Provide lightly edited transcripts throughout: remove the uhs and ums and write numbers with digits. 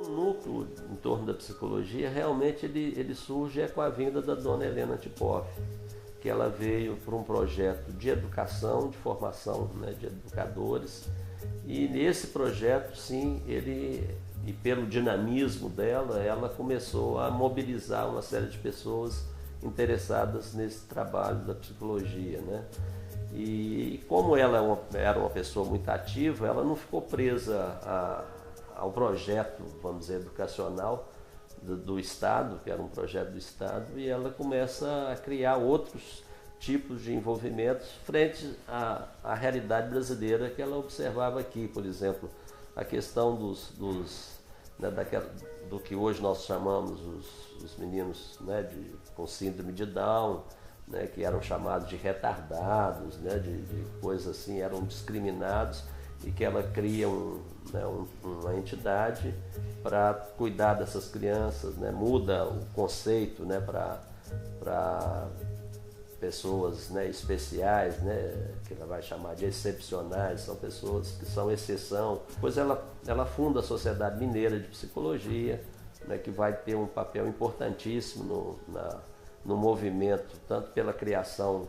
O núcleo em torno da psicologia realmente ele surge com a vinda da dona Helena Tipoff, que ela veio por um projeto de educação, de formação, né, de educadores, e nesse projeto, sim, e pelo dinamismo dela, ela começou a mobilizar uma série de pessoas interessadas nesse trabalho da psicologia, né? E como ela era uma pessoa muito ativa, ela não ficou presa ao projeto, vamos dizer, educacional do Estado, que era um projeto do Estado, e ela começa a criar outros tipos de envolvimentos frente à realidade brasileira que ela observava aqui. Por exemplo, a questão do que hoje nós chamamos os meninos, né, com síndrome de Down, né, que eram chamados de retardados, né, de coisas assim, eram discriminados, e que ela cria uma entidade para cuidar dessas crianças, né, muda o conceito, né, para pessoas, né, especiais, né, que ela vai chamar de excepcionais, são pessoas que são exceção. Depois ela funda a Sociedade Mineira de Psicologia, né, que vai ter um papel importantíssimo no movimento, tanto pela criação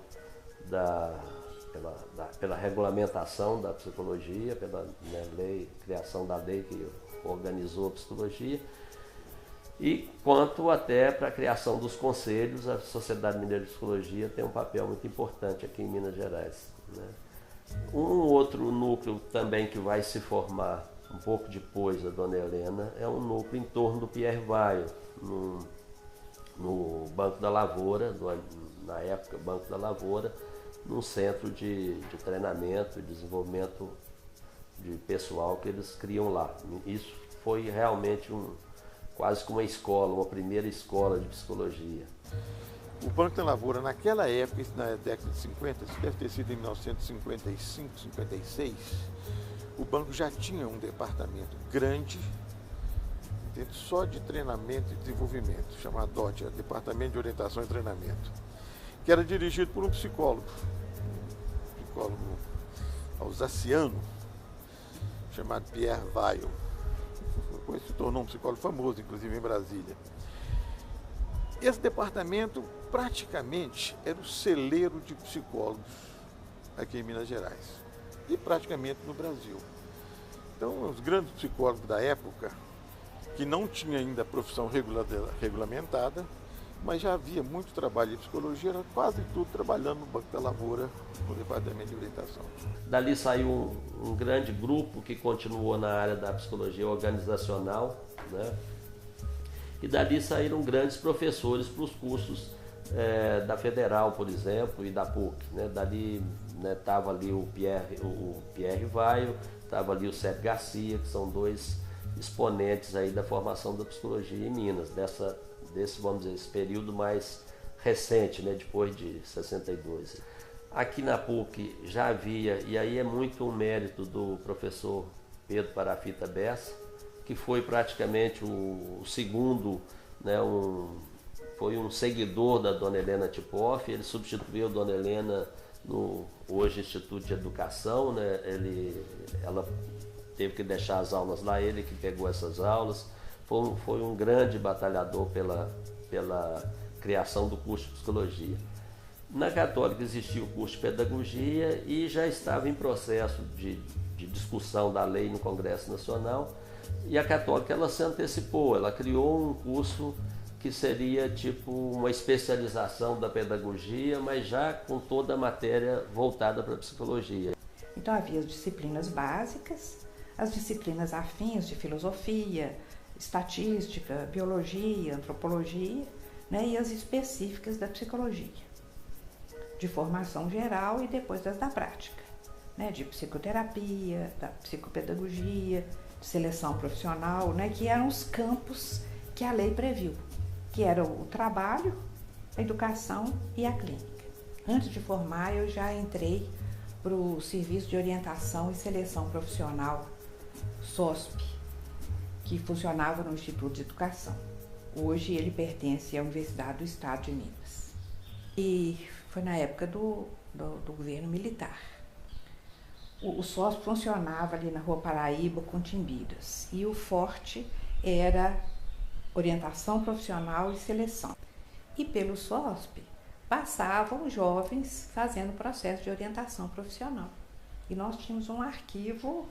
pela regulamentação da psicologia, pela, né, criação da lei que organizou a psicologia, e quanto até para a criação dos conselhos. A Sociedade Mineira de Psicologia tem um papel muito importante aqui em Minas Gerais, né? Um outro núcleo também que vai se formar um pouco depois da dona Helena é um núcleo em torno do Pierre Weil, no Banco da Lavoura, na época Banco da Lavoura, num centro de treinamento e desenvolvimento de pessoal que eles criam lá. Isso foi realmente quase como uma escola, uma primeira escola de psicologia. O Banco da Lavoura, naquela época, na década de 50, isso deve ter sido em 1955, 56, o banco já tinha um departamento grande, só de treinamento e desenvolvimento, chamado DOT, Departamento de Orientação e Treinamento, que era dirigido por um psicólogo alsaciano, chamado Pierre Weil. Depois se tornou um psicólogo famoso, inclusive em Brasília. Esse departamento praticamente era o celeiro de psicólogos aqui em Minas Gerais e praticamente no Brasil. Então, os grandes psicólogos da época, que não tinha ainda a profissão regulamentada, mas já havia muito trabalho de psicologia, era quase tudo trabalhando no Banco da Lavoura, no Departamento de Orientação. Dali saiu um grande grupo que continuou na área da psicologia organizacional, né? E dali saíram grandes professores para os cursos da Federal, por exemplo, e da PUC, né? Dali estava ali o Pierre Weil, estava ali o Sérgio Garcia, que são dois exponentes aí da formação da psicologia em Minas, desse, vamos dizer, esse período mais recente, né, depois de 62. Aqui na PUC já havia, e aí é muito um mérito do professor Pedro Parafita Bessa, que foi praticamente o segundo, né, foi um seguidor da dona Helena Tipoff. Ele substituiu a dona Helena no hoje Instituto de Educação, né? Ela teve que deixar as aulas lá, ele que pegou essas aulas. Foi um grande batalhador pela criação do curso de psicologia. Na Católica existia o curso de pedagogia e já estava em processo de discussão da lei no Congresso Nacional, e a Católica ela se antecipou, ela criou um curso que seria tipo uma especialização da pedagogia, mas já com toda a matéria voltada para a psicologia. Então havia as disciplinas básicas, as disciplinas afins de filosofia, estatística, biologia, antropologia, né, e as específicas da psicologia, de formação geral e depois das da prática, né, de psicoterapia, da psicopedagogia, de seleção profissional, né, que eram os campos que a lei previu, que eram o trabalho, a educação e a clínica. Antes de formar, eu já entrei para o Serviço de Orientação e Seleção Profissional, SOSP, que funcionava no Instituto de Educação. Hoje ele pertence à Universidade do Estado de Minas. E foi na época do governo militar. O SOSP funcionava ali na Rua Paraíba, com Timbiras. E o forte era orientação profissional e seleção. E pelo SOSP passavam jovens fazendo o processo de orientação profissional. E nós tínhamos um arquivo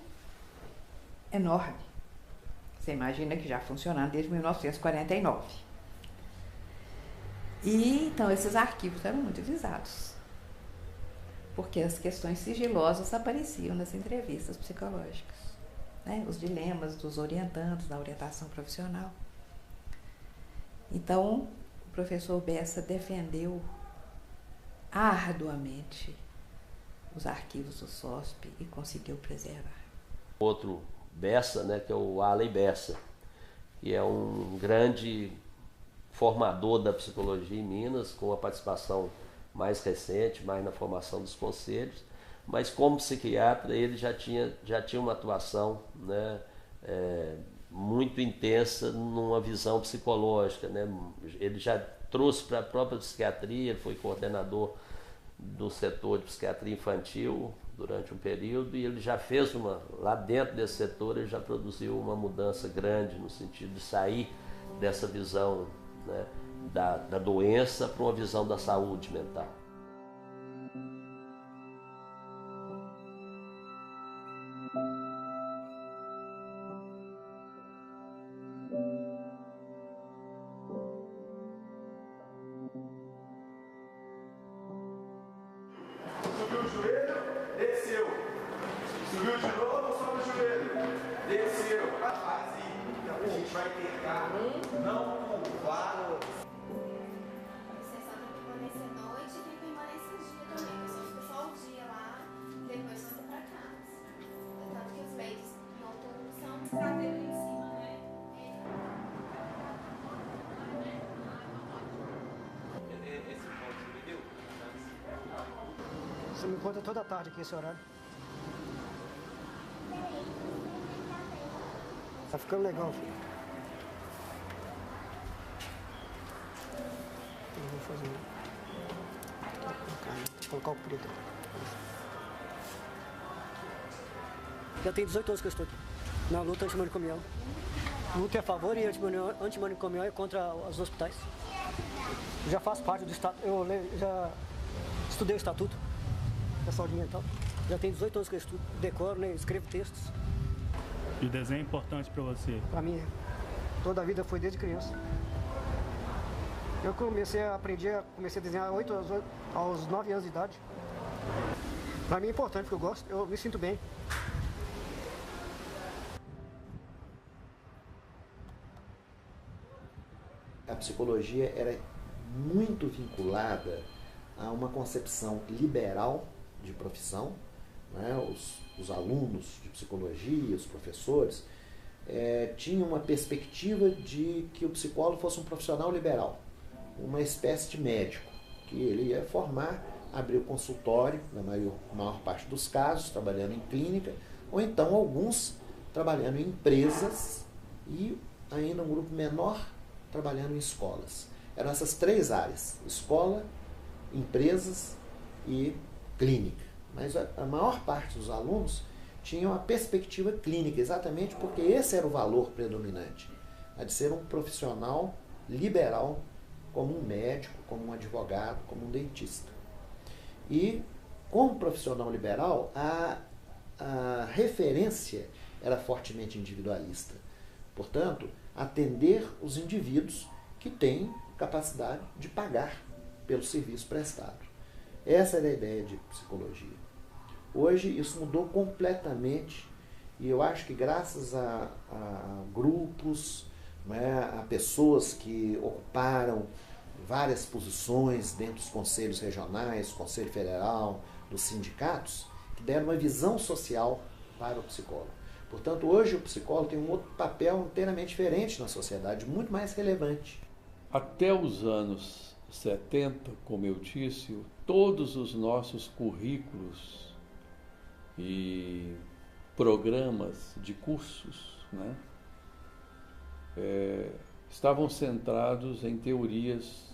enorme. Você imagina que já funcionando desde 1949. E então esses arquivos eram muito visados, porque as questões sigilosas apareciam nas entrevistas psicológicas, né? Os dilemas dos orientandos na orientação profissional. Então, o professor Bessa defendeu arduamente os arquivos do SOSP e conseguiu preservar. Outro Bessa, né, que é o Allen Bessa, que é um grande formador da psicologia em Minas, com a participação mais recente, mais na formação dos conselhos, mas como psiquiatra ele já tinha uma atuação, né, muito intensa numa visão psicológica, né? Ele já trouxe para a própria psiquiatria, ele foi coordenador do setor de psiquiatria infantil durante um período e ele já fez lá dentro desse setor ele já produziu uma mudança grande no sentido de sair dessa visão, né, da doença para uma visão da saúde mental. Subiu o joelho, desceu. Subiu de novo, sobe o joelho. Desceu. Vazio. A gente vai tentar não curvar. Você só tem que permanecer noite e tem que permanecer dia também. Você fica só o dia lá, depois volta pra casa. Tanto que os leitos noturnos são cadeiras em cima, né? Esse ponto, você viu? Você me encontra toda tarde aqui esse horário. Tá ficando legal, filho. Eu vou fazer. Vou colocar o preto. Já tem 18 anos que eu estou aqui. Na luta antimanicomial. Luta é a favor e antimanicomial é contra os hospitais. Eu já faço parte do estatuto. Eu já estudei o estatuto da saúde mental. Já tem 18 anos que eu estudo, decoro, né, escrevo textos. E o desenho é importante para você? Para mim, toda a vida foi desde criança. Eu comecei a desenhar aos 9 anos de idade. Para mim é importante, porque eu gosto, eu me sinto bem. A psicologia era muito vinculada a uma concepção liberal de profissão, né? Os alunos de psicologia, os professores, tinham uma perspectiva de que o psicólogo fosse um profissional liberal, uma espécie de médico, que ele ia formar, abrir o consultório, na maior parte dos casos, trabalhando em clínica, ou então alguns trabalhando em empresas e ainda um grupo menor trabalhando em escolas. Eram essas três áreas: escola, empresas e clínica. Mas a maior parte dos alunos tinham a perspectiva clínica, exatamente porque esse era o valor predominante, a de ser um profissional liberal, como um médico, como um advogado, como um dentista. E, como profissional liberal, a referência era fortemente individualista. Portanto, atender os indivíduos que têm capacidade de pagar pelo serviço prestado. Essa era a ideia de psicologia. Hoje isso mudou completamente e eu acho que graças a grupos, né, a pessoas que ocuparam várias posições dentro dos conselhos regionais, Conselho Federal, dos sindicatos, que deram uma visão social para o psicólogo. Portanto, hoje o psicólogo tem um outro papel inteiramente diferente na sociedade, muito mais relevante. Até os anos 70, como eu disse, todos os nossos currículos e programas de cursos, né, estavam centrados em teorias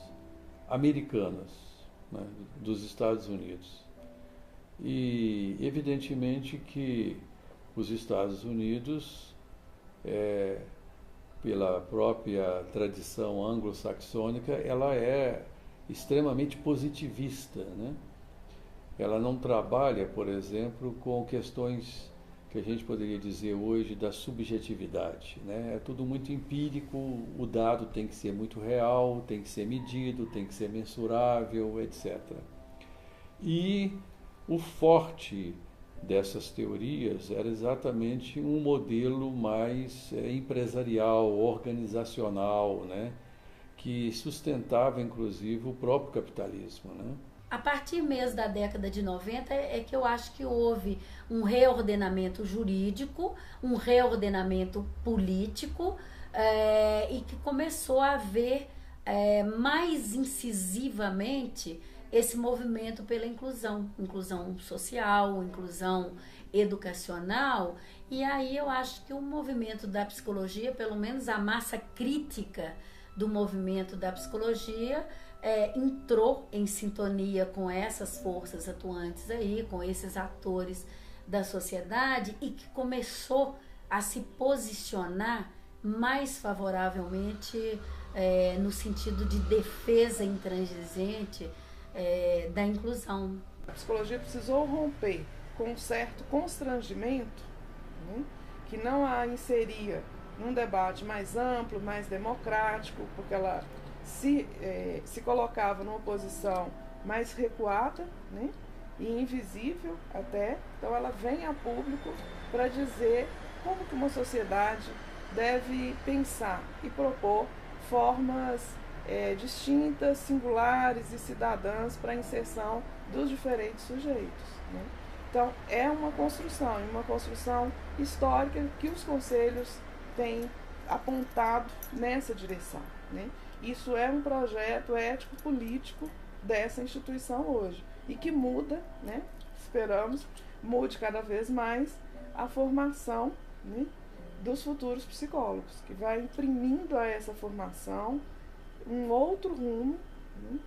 americanas, né, dos Estados Unidos. E, evidentemente, que os Estados Unidos pela própria tradição anglo-saxônica, ela é extremamente positivista, né? Ela não trabalha, por exemplo, com questões que a gente poderia dizer hoje da subjetividade, né? É tudo muito empírico, o dado tem que ser muito real, tem que ser medido, tem que ser mensurável, etc. E o forte dessas teorias era exatamente um modelo mais empresarial, organizacional, né? Que sustentava, inclusive, o próprio capitalismo, né? A partir mesmo da década de 90 é que eu acho que houve um reordenamento jurídico, um reordenamento político, e que começou a haver mais incisivamente esse movimento pela inclusão social, inclusão educacional. E aí eu acho que o movimento da psicologia, pelo menos a massa crítica do movimento da psicologia, entrou em sintonia com essas forças atuantes aí, com esses atores da sociedade, e que começou a se posicionar mais favoravelmente no sentido de defesa intransigente da inclusão. A psicologia precisou romper com um certo constrangimento, né, que não a inseria num debate mais amplo, mais democrático, porque ela se colocava numa posição mais recuada, né, e invisível até. Então ela vem a público para dizer como que uma sociedade deve pensar e propor formas distintas, singulares e cidadãs para a inserção dos diferentes sujeitos, né? Então é uma construção histórica que os conselhos têm apontado nessa direção, né? Isso é um projeto ético-político dessa instituição hoje e que muda, né? Esperamos, mude cada vez mais a formação, né, dos futuros psicólogos, que vai imprimindo a essa formação um outro rumo, né,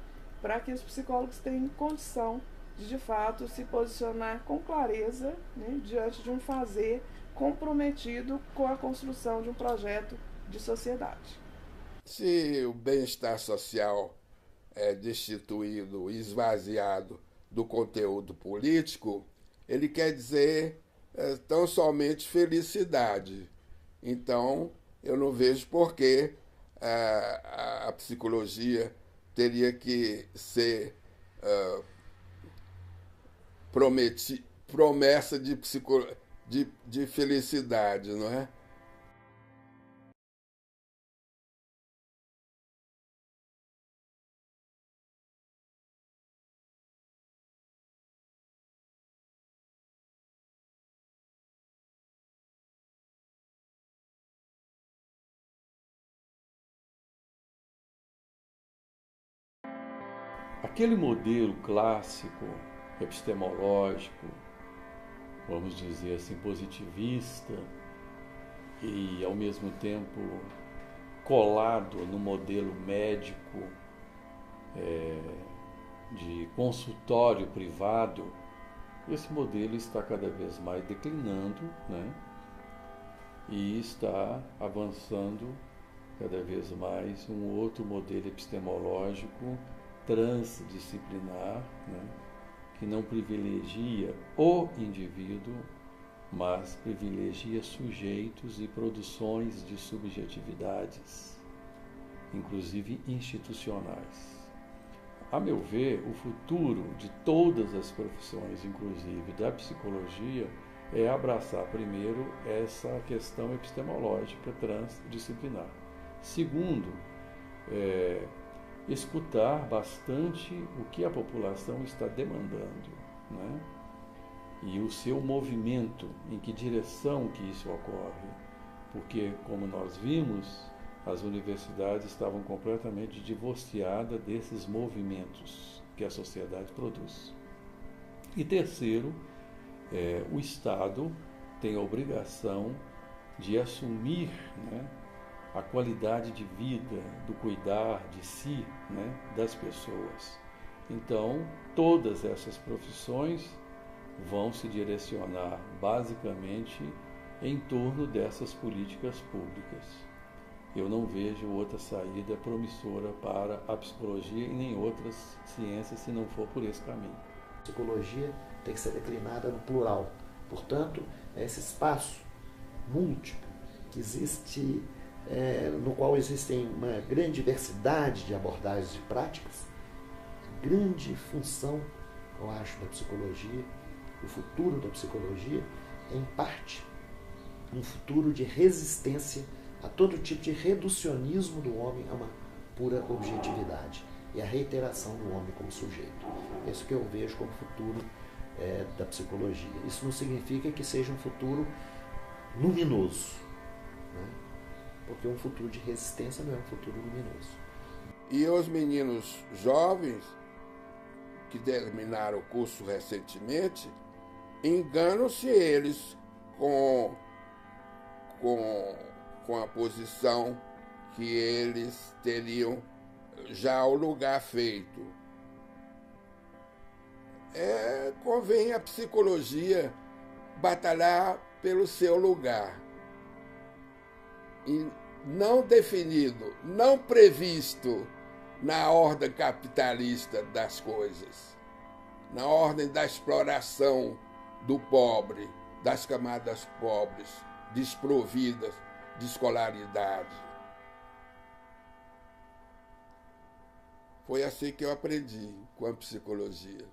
para que os psicólogos tenham condição de fato, se posicionar com clareza, né, diante de um fazer comprometido com a construção de um projeto de sociedade. Se o bem-estar social é destituído, esvaziado do conteúdo político, ele quer dizer tão somente felicidade. Então, eu não vejo por que a psicologia teria que ser promessa de felicidade, não é? Aquele modelo clássico, epistemológico, vamos dizer assim, positivista, e ao mesmo tempo colado no modelo médico de consultório privado, esse modelo está cada vez mais declinando, né? E está avançando cada vez mais um outro modelo epistemológico transdisciplinar, né, que não privilegia o indivíduo, mas privilegia sujeitos e produções de subjetividades, inclusive institucionais. A meu ver, o futuro de todas as profissões, inclusive da psicologia, é abraçar primeiro essa questão epistemológica transdisciplinar. Segundo, escutar bastante o que a população está demandando, né? E o seu movimento, em que direção que isso ocorre. Porque, como nós vimos, as universidades estavam completamente divorciadas desses movimentos que a sociedade produz. E terceiro, o Estado tem a obrigação de assumir, né, a qualidade de vida, do cuidar de si, né, das pessoas. Então, todas essas profissões vão se direcionar basicamente em torno dessas políticas públicas. eu não vejo outra saída promissora para a psicologia e nem outras ciências se não for por esse caminho. A psicologia tem que ser declinada no plural. Portanto, é esse espaço múltiplo que existe, no qual existem uma grande diversidade de abordagens e práticas, grande função, eu acho, da psicologia, o futuro da psicologia é, em parte, um futuro de resistência a todo tipo de reducionismo do homem a uma pura objetividade e a reiteração do homem como sujeito. É isso que eu vejo como futuro da psicologia. Isso não significa que seja um futuro luminoso, né? Porque um futuro de resistência não é um futuro luminoso. E os meninos jovens que terminaram o curso recentemente, enganam-se eles com a posição que eles teriam já o lugar feito. Convém a psicologia batalhar pelo seu lugar. E não definido, não previsto na ordem capitalista das coisas, na ordem da exploração do pobre, das camadas pobres, desprovidas de escolaridade. Foi assim que eu aprendi com a psicologia.